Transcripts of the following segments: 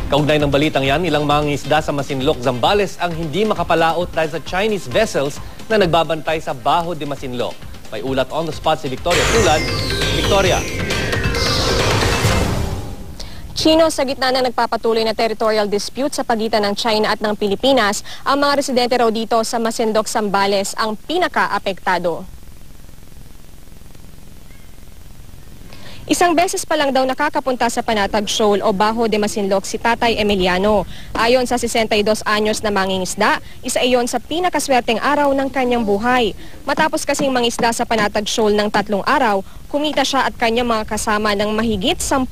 Kaugnay ng balitang yan, ilang mangingisda sa Masinloc, Zambales ang hindi makapalaot dahil sa Chinese vessels na nagbabantay sa Baho de Masinloc. May ulat on the spot si Victoria Tulad. Victoria. Chino, sa gitna na nagpapatuloy na territorial dispute sa pagitan ng China at ng Pilipinas, ang mga residente raw dito sa Masinloc, Zambales ang pinaka-apektado. Isang beses pa lang daw nakakapunta sa Panatag Shoal o Baho de Masinloc si Tatay Emiliano. Ayon sa 62 anyos na mangingisda, isa iyon sa pinakaswerteng araw ng kanyang buhay. Matapos kasing mangisda sa Panatag Shoal ng 3 araw, kumita siya at kanyang mga kasama ng mahigit 10,000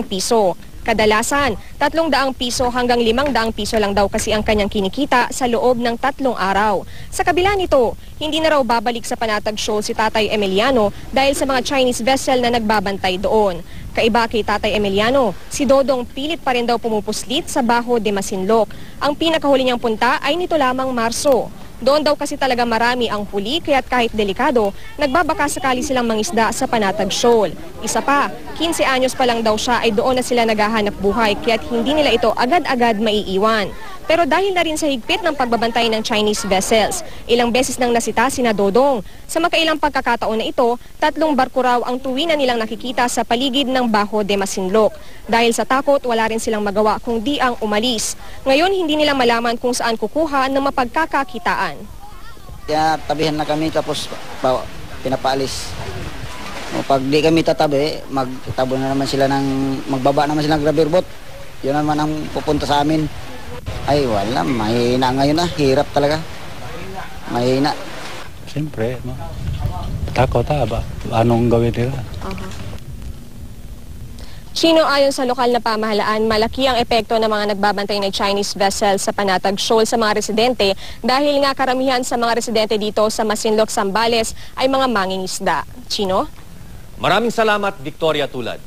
piso. Kadalasan, 300 piso hanggang 500 piso lang daw kasi ang kanyang kinikita sa loob ng 3 araw. Sa kabila nito, hindi na raw babalik sa Panatag Shoal si Tatay Emiliano dahil sa mga Chinese vessel na nagbabantay doon. Kaiba kay Tatay Emiliano, si Dodong pilit pa rin daw pumupuslit sa Baho de Masinloc. Ang pinakahuli niyang punta ay nito lamang Marso. Doon daw kasi talaga marami ang huli kaya't kahit delikado, nagbabaka sakali silang mangisda sa Panatag Shoal. Isa pa, 15 anyos pa lang daw siya ay doon na sila naghahanap buhay kaya't hindi nila ito agad-agad maiiwan. Pero dahil na rin sa higpit ng pagbabantay ng Chinese vessels, ilang beses nang nasita sina Dodong. Sa makailang pagkakataon na ito, 3 barko raw ang tuwinan nilang nakikita sa paligid ng Baho de Masinloc. Dahil sa takot, wala rin silang magawa kung di ang umalis. Ngayon, hindi nila malaman kung saan kukuha ng mapagkakakitaan. Kaya tabihan na kami tapos pinapaalis. O, pag di kami tatabi, magtabo na naman sila magbaba naman sila ng rubber boat. Yun naman ang pupunta sa amin. Ay wala, mahina ngayon na, hirap talaga. Mahina. Siyempre, takot ba? Anong gawin nila? Chino, ayon sa lokal na pamahalaan, malaki ang epekto ng mga nagbabantay ng Chinese vessel sa Panatag Shoal sa mga residente dahil nga karamihan sa mga residente dito sa Masinloc, Zambales ay mga mangingisda. Chino? Maraming salamat, Victoria Tulad.